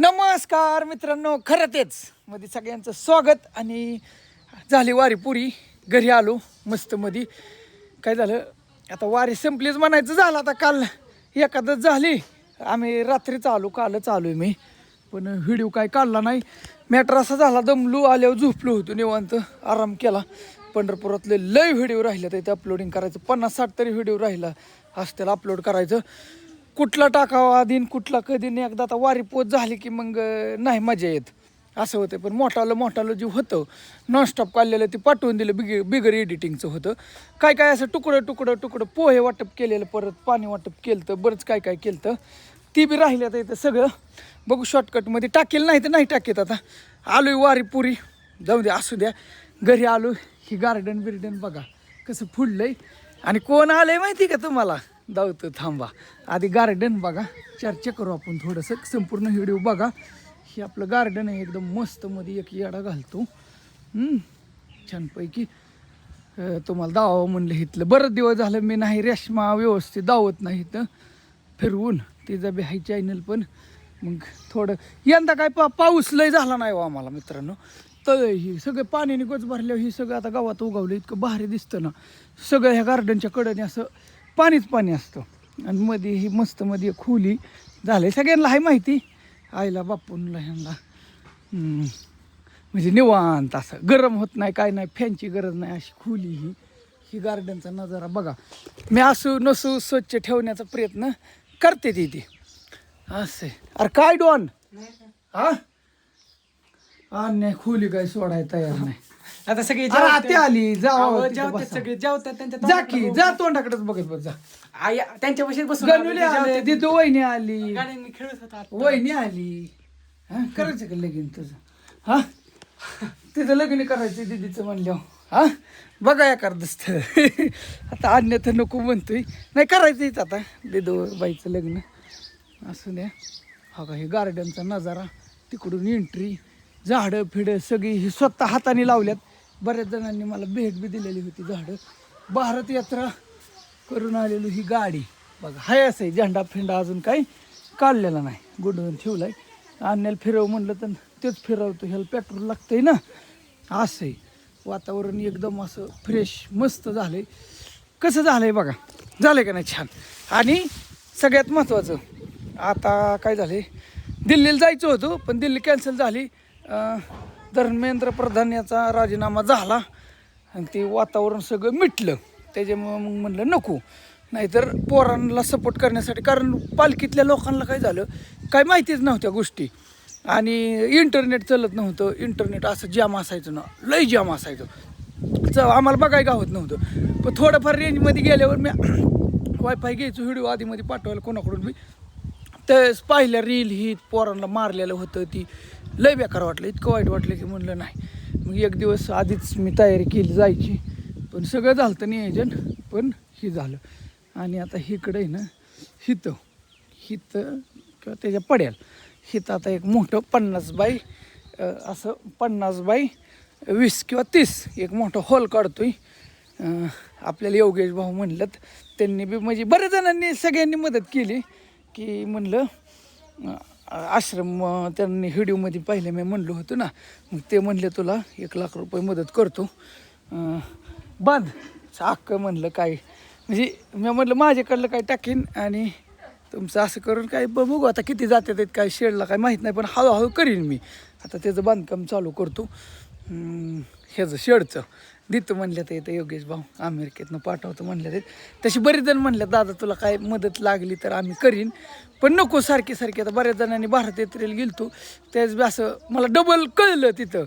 नमस्कार मित्रांनो, खरं तेच मध्ये सगळ्यांचं स्वागत. आणि झाली वारी पुरी, घरी आलो मस्त मध्ये. काय झालं आता, वारी संपलीच म्हणायचं झालं. आता काल एकादश झाली, आम्ही रात्रीच आलो, कालच आलो मी, पण व्हिडिओ काय काढला नाही. मॅटर असा झाला, दमलो, आल्यावर झोपलो होतो, निवांत आराम केला. पंढरपुरातले लय व्हिडिओ राहिले तिथे अपलोडिंग करायचं, 50-60 तरी व्हिडिओ राहिला असतील अपलोड करायचं. कुठला टाकावा आधीन कुठला कधी नाही. एकदा आता वारी पोच झाली की मग नाही मजा येत, असं होतं. पण मोठालं जे होतं नॉनस्टॉप काढलेलं ते पाठवून दिलं, बिगर एडिटिंगचं होतं. काय काय असं तुकडं पोहे वाटप केलेलं, परत पाणी वाटप केलं तर बरंच काय केलं तर ती बी राहिली. आता इथं सगळं बघू, शॉर्टकटमध्ये टाकेल, नाही तर नाही टाकेत. आता आलोय वारी पुरी, जाऊ द्या असू द्या. घरी आलो, ही गार्डन बघा कसं फुडलंय. आणि कोण आलंय माहिती का तुम्हाला, धावतं थांबा, आधी गार्डन बघा, चर्चा करू आपण थोडंसं. संपूर्ण व्हिडिओ बघा. हे आपलं गार्डन आहे, एकदम मस्त. मध्ये एक येडा घालतो छानपैकी. तुम्हाला दावावं म्हणलं. इथलं बरंच दिवस झालं मी नाही रेशमा व्यवस्थित दावत नाही इथं फिरवून. तिचा बी हाय चॅनल, पण मग थोडं यंदा काय पाऊस लय झाला नाही हो आम्हाला मित्रांनो. तर ही सगळं पाण्याने गच भरल्यावर ही सगळं आता गावात उगवलं, इतकं भारी दिसतं ना सगळं. ह्या गार्डनच्या कडेने असं पाणी असतं. आणि मध्ये ही मस्त मध्ये खोली झालं, सगळ्यांना आहे माहिती, आईला बापूंला ह्यांना. म्हणजे निवांत असं, गरम होत नाही, काय नाही, फॅनची गरज नाही, अशी खोली ही गार्डनचा नजारा बघा. मी असू नसू स्वच्छ ठेवण्याचा प्रयत्न करते ती असे. अरे काय डॉन हा नाही, खोली काय सोडायला तयार नाही. आता सगळे आते आली, सगळे जेवतात त्यांच्या जा की, जा तोंडाकडेच बघत बस, जा. त्यांच्या पाशी बसून गणुली आले, तिथं वहिनी आली, गाड्यांनी खेळत होता. वहिनी आली. हा करायचं का लगीन तुझं? हा तिथं लग्न करायचं दीदीचं म्हणल्यावर. हा बघा एखादं आता अन्यथा नको म्हणतोय, नाही करायचंच आता दीदो बाईचं लग्न. असं द्या. हा का, हे गार्डनचा नजारा, तिकडून एंट्री, झाडं फिडं सगळी ही स्वतः हाताने लावल्यात. बऱ्याच जणांनी मला भेट बी दिलेली होती झाडं. भारत यात्रा करून आलेलो. ही गाडी बघा, हाय असं आहे, झेंडा फिंडा अजून काही काढलेला नाही, गुंडवून ठेवलाय. आणण्याला फिरव म्हणलं तर तेच फिरवतो, ह्याला पेट्रोल लागतंय ना. असं आहे वातावरण, एकदम असं फ्रेश मस्त झालंय. कसं झालंय बघा, झालंय का नाही छान. आणि सगळ्यात महत्त्वाचं, आता काय झालंय, दिल्लीला जायचं होतं पण दिल्ली कॅन्सल झाली. धर्मेंद्र प्रधान याचा राजीनामा झाला आणि ते वातावरण सगळं मिटलं. त्याच्यामुळं मग म्हणलं नको, नाहीतर पोरांना सपोर्ट करण्यासाठी. कारण पालखीतल्या लोकांना काय झालं, काय माहितीच नव्हत्या गोष्टी. आणि इंटरनेट चालत नव्हतं, इंटरनेट असं जाम असायचं ना, लय जाम असायचं, आम्हाला बघायला गावत नव्हतं. पण थोडंफार रेंजमध्ये गेल्यावर मी वायफाय घ्यायचो, व्हिडिओ आधीमध्ये पाठवायला कोणाकडून बी. तर पाहिल्या रील ही पोरांना मारलेलं होतं, ती लय बेकार वाटलं, इतकं वाईट वाटलं की म्हणलं नाही. मग एक दिवस आधीच मी तयारी केली जायची, पण सगळं झालं तर नियोजन, पण हे झालं. आणि आता हिकडं आहे ना, हिथं किंवा त्याच्या पड्याल हिथं आता एक मोठं 50x20 किंवा 30 एक मोठं हॉल काढतोय. आपल्याला योगेश भाऊ म्हणलं, त्यांनी बी म्हणजे बऱ्याच जणांनी सगळ्यांनी मदत केली. की म्हणलं आश्रम, त्यांनी व्हिडिओमध्ये पाहिलं मी म्हणलो होतो ना, मग ते म्हणले तुला 1 लाख रुपये मदत करतो, बांध अक्क. म्हणलं काय म्हणजे, मी म्हटलं माझ्याकडलं काय टाकीन आणि तुमचं असं करून काय बघू आता किती जातात आहेत, काय शेडला काय माहीत नाही, पण हळूहळू करीन मी. आता त्याचं बांधकाम चालू करतो, ह्याचं शेडचं. देतो म्हणलं तर येतं योगेश भाऊ, अमेरिकेतनं पाठवतो म्हणलं ते. तशी बरेच जण म्हणलं दादा तुला काय मदत लागली तर आम्ही करीन, पण नको सारखी. आता बऱ्याच जणांनी भारत यात्रेला गेलतो, त्याच बी असं मला डबल कळलं तिथं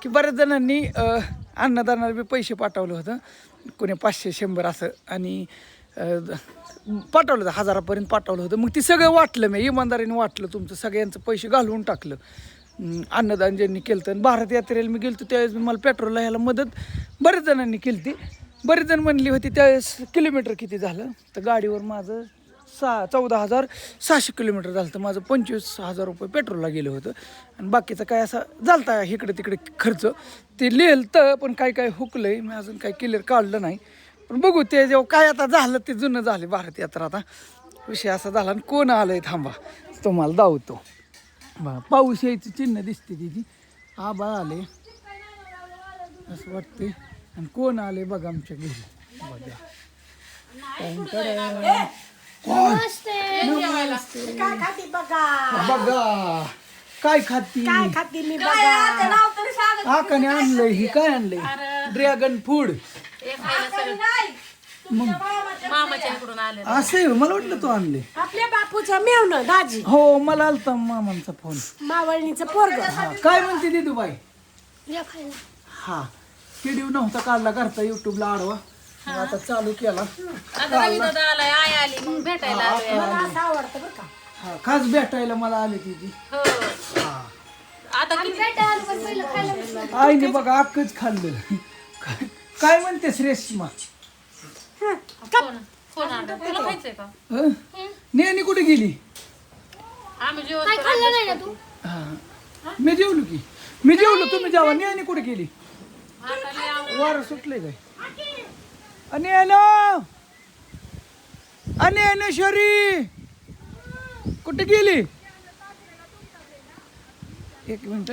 की बऱ्याच जणांनी अन्नदानाला बी पैसे पाठवलं होतं, कोणी 500-100 असं, आणि पाठवलं होतं 1000पर्यंत पाठवलं होतं. मग ती सगळं वाटलं, मी इमानदारीने वाटलं, तुमचं सगळ्यांचं पैसे घालवून टाकलं. अन्नदान ज्यांनी केलं तर. भारत यात्रेला मी गेलो त्यावेळेस मला पेट्रोलला ह्याला मदत बरेच जणांनी केली ती. बरेच जण म्हणली होती त्यावेळेस किलोमीटर किती झालं, तर गाडीवर माझं 14,600 किलोमीटर झालं, तर माझं 25,000 रुपये पेट्रोलला गेलं होतं. आणि बाकीचं काय असं झालता इकडे तिकडे खर्च, ते लिहिलं तर, पण काय हुकलंय मी अजून काय क्लिअर काढलं नाही. पण बघू ते जेव्हा काय आता झालं ते जुनं झाले. भारत यात्रा आता विषय असा झाला. आणि कोण आलंय थांबा तुम्हाला दावतो. बघा पाऊस यायचं चिन्ह दिसते तिथे. आबाळ आले असं वाटते. आणि कोण आले बघा आमच्या घरी. बघा काय खाती बघा बघा काय खाती. काय खाती मी बघा आकाने आणलंय. ही काय आणलंय? Dragon food. मामाच्या इकडून आले असं आहे, मला वाटलं तू आणले. आपल्या बापूचं मेवणं दाजी हो मला आलता मामांचा फोन. मावळणीचं पोरग काय म्हणते दिदूबाई? हा व्हिडिओ नव्हता काढला करता युट्यूबला आडवा. मग आता चालू केला. आता रवी दादा आलाय आई आली मग भेटायला आलोय. मला असं आवडतं बरं का हा खास भेटायला मला आले तिथे. हो हा आता किती आईने बघा अख्खच खाल्लं. काय म्हणतेस रेश्मा? कोण कोण आणलं तुला खायचंय का? हं? नेहमी कुठे गेली? आम्ही जेवण हा मी जेवलो की. मी जेवलो तुम्ही जेवा. नेहमी कुठे गेली? वार सुटले काय? अनेश्वरी कुठे गेली? एक मिनिट.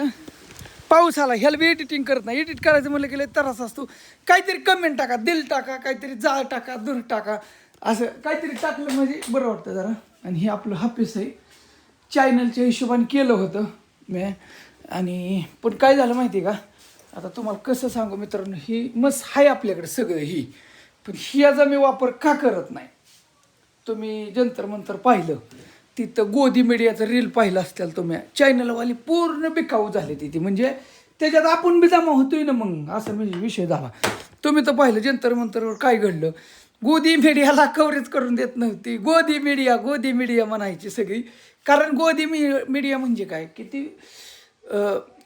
पाऊस आला. ह्याला बी एडिटिंग करत नाही. एडिट करायचं म्हणलं गेलं त्रास असतो. काहीतरी कमेंट टाका, दिल टाका, काहीतरी जाळ टाका, दूर टाका, असं काहीतरी टाकलं म्हणजे बरं वाटतं जरा. आणि हे आपलं हाफिस आहे. चॅनलच्या हिशोबाने केलं होतं मी. आणि पण काय झालं माहिती आहे का? आता तुम्हाला कसं सांगू मित्रांनो, ही मस्त आहे आपल्याकडे सगळं ही. पण ह्याचा मी वापर का करत नाही? तुम्ही जंतर मंतर पाहिलं तिथं गोदी मीडियाचं रील पाहिलं असतील तुम्ही. चॅनलवाली पूर्ण बिकाऊ झाली तिथे. म्हणजे त्याच्यात आपण बी जमा होतोय ना मग असं म्हणजे विषय झाला. तुम्ही तर पाहिलं जंतर मंतरवर काय घडलं. गोदी मीडियाला कव्हरेज करून देत नव्हती. गोदी मीडिया म्हणायची सगळी. कारण गोदी मीडिया म्हणजे काय की ती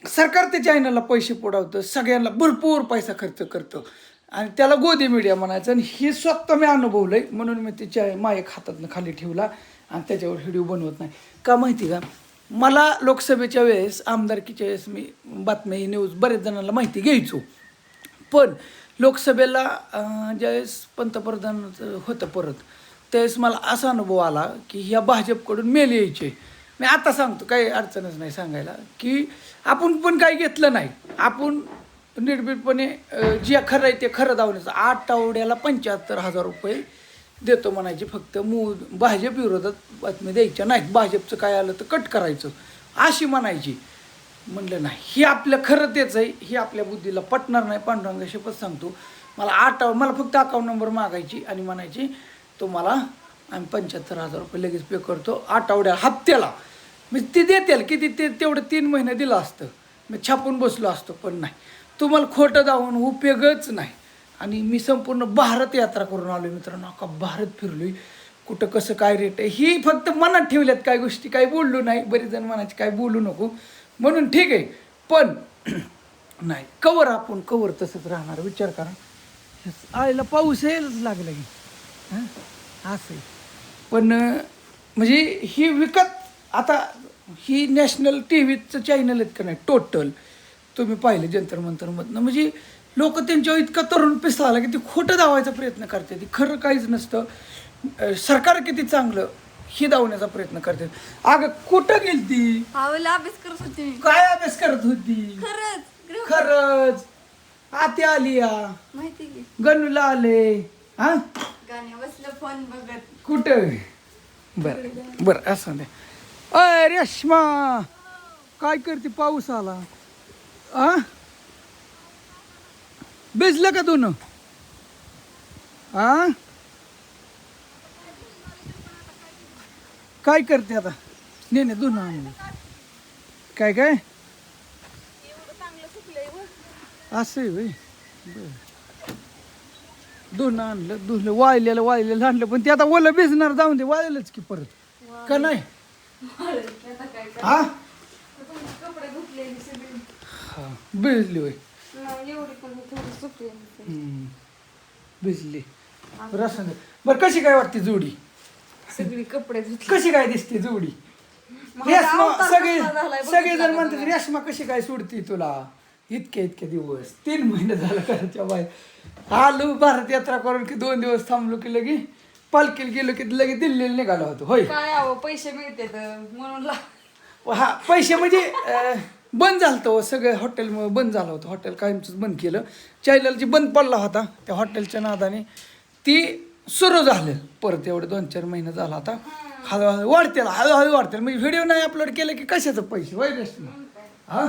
सरकार त्या चॅनलला पैसे पुरवतं, सगळ्यांना भरपूर पैसा खर्च करतं आणि त्याला गोदी मीडिया म्हणायचं. आणि हे स्वतः मी अनुभवलं आहे म्हणून मी तिच्या मायक हातातनं खाली ठेवला आणि त्याच्यावर व्हिडिओ बनवत नाही. का माहिती का? मला लोकसभेच्या वेळेस आमदारकीच्या वेळेस मी बातम्या ही न्यूज बरेच जणांना माहिती घ्यायचो. पण लोकसभेला ज्यावेळेस पंतप्रधानाचं होतं परत त्यावेळेस मला असा अनुभव आला की ह्या भाजपकडून मेल यायचे. मी आता सांगतो काही अडचणच नाही सांगायला की आपण पण काही घेतलं नाही. आपण निर्भीडपणे जे खरं आहे ते खरं दावण्याचं. 8 आठवड्याला 75,000 रुपये देतो म्हणायचे. फक्त भाजप विरोधात बातमी द्यायच्या नाहीत. भाजपचं काय आलं तर कट करायचं अशी म्हणायची. म्हणलं नाही हे आपलं खरं तेच आहे. हे आपल्या बुद्धीला पटणार नाही. पांडुरंगा शपथ सांगतो. मला फक्त अकाउंट नंबर मागायची आणि म्हणायची तुम्हाला आम्ही 75,000 रुपये लगेच पे करतो 8 आठवड्या हप्त्याला. मी ते देतील किती ते तेवढं 3 महिने दिलं असतं. मी छापून बसलो असतो. पण नाही तुम्हाला खोटं दावून उपयोगच नाही. आणि मी संपूर्ण भारत यात्रा करून आलो मित्रांनो. अख्खा भारत फिरलोय. कुठं कसं काय रेट आहे ही फक्त मनात ठेवल्यात. काय गोष्टी काही बोललो नाही. बरेच जण म्हणायचे काय बोलू नको म्हणून ठीक आहे. पण नाही कवर तसंच राहणार. विचार करा आईला पाऊस यायलाच लागला की हां असं आहे. पण म्हणजे ही विकत आता ही नॅशनल टी व्हीचं चॅनल आहेत का नाही टोटल तुम्ही पाहिलं जंतर मंतरमधनं. म्हणजे लोक त्यांच्यावर इतका तरुण पिसाला की ते खोटं दावायचा प्रयत्न करते. ती खरं काहीच नसतं. सरकार किती चांगलं हे दावण्याचा प्रयत्न करते. अगं कुठं गेलती? अभ्यास करत होते. काय अभ्यास करत होती? खरंच आती आली या माहिती की गणूला आले हा गाणे बसलं फोन बघत. कुठं? बरं असं नाही. अय रेश्मा काय करते? पाऊस आला आ भिजलं का दोन? आ काय करते आता? नाही दोन आणलं काय काय असं आहे होय. दोन आणलं धुलं वाळलेलं आणलं. पण ते आता ओलं भिजणार जाऊन दे. वाळलेलंच की परत का नाही? हा भिजली होय. भिजली. रसन बरं कशी काय वाटते जोडी? सगळी कपडे कशी काय दिसते जोडी? रेश्मा सगळेजण म्हणतात रेश्मा कशी काय सोडती तुला इतके दिवस 3 महिने झालं घराच्या बाहेर आलो. भारत यात्रा करून की 2 दिवस थांबलो की लगे पालखीला गेलो की लगे दिल्लीला निघालो होतो. होय काय पैसे मिळते म्हणून हा पैसे म्हणजे बंद झालं होतं सगळं हॉटेलमुळे बंद झालं होतं हॉटेल कायमचंच बंद केलं चॅनल जी बंद पडला होता त्या हॉटेलच्या नादाने ती सुरू झालं परत एवढे 2-4 महिने झाला आता हळूहळू वाढतेला हळूहळू वाढतेल म्हणजे व्हिडिओ नाही अपलोड केलं की कशाचं पैसे वाईट असतं हा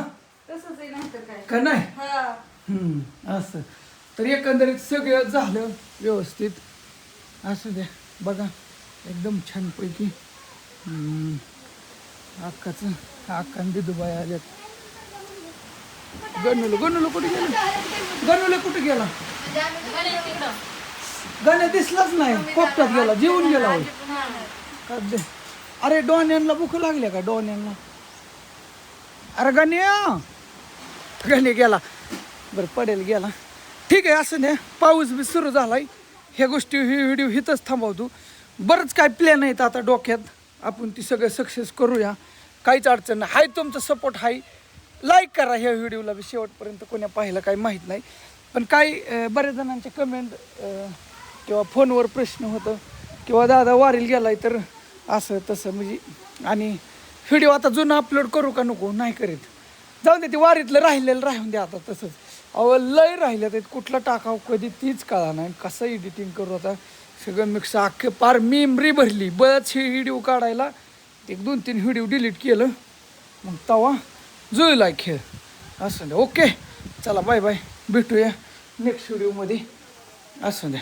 का नाही असं तर एकंदरीत सगळं झालं व्यवस्थित असू द्या बघा एकदम छानपैकी अक्काचं अक्कान दिदूबाई आल्यात गणूला कुठे गेला गणूला कुठे गेला गण्या दिसलाच नाही कोपऱ्यात गेला जेवून गेला होय. का दे. अरे डॉन भूक लागल्या का डॉन अरे गण्या गेला बरं पडेल गेला ठीक आहे असं नाही पाऊस बी सुरू झालाय ह्या गोष्टी ही व्हिडिओ हिथंच थांबवतो बरंच काय प्लॅन आहेत आता डोक्यात आपण ती सगळं सक्सेस करूया काहीच अडचण नाही हाय तुमचा सपोर्ट हाय लाईक करा ह्या व्हिडिओला बी शेवटपर्यंत कोण्या पाहिलं काही माहीत नाही पण काही बऱ्याच जणांचे कमेंट किंवा फोनवर प्रश्न होतं किंवा दादा वारीला गेलाय तर असं तसं म्हणजे आणि व्हिडिओ आता जुनं अपलोड करू का नको नाही करीत जाऊन दे ते वारीतलं राहिलेलं राहून द्या आता तसंच अहो लय राहिलं ते कुठलं टाकावं कधी तीच कळा नाही कसं एडिटिंग करू आता सगळं मिक्स अख्खे पार मेमरी भरली बरेचसे व्हिडिओ काढायला 1-2-3 व्हिडिओ डिलीट केलं मग तवा जुळला खेळ असं द्या ओके चला बाय बाय भेटूया नेक्स्ट व्हिडिओमध्ये असं द्या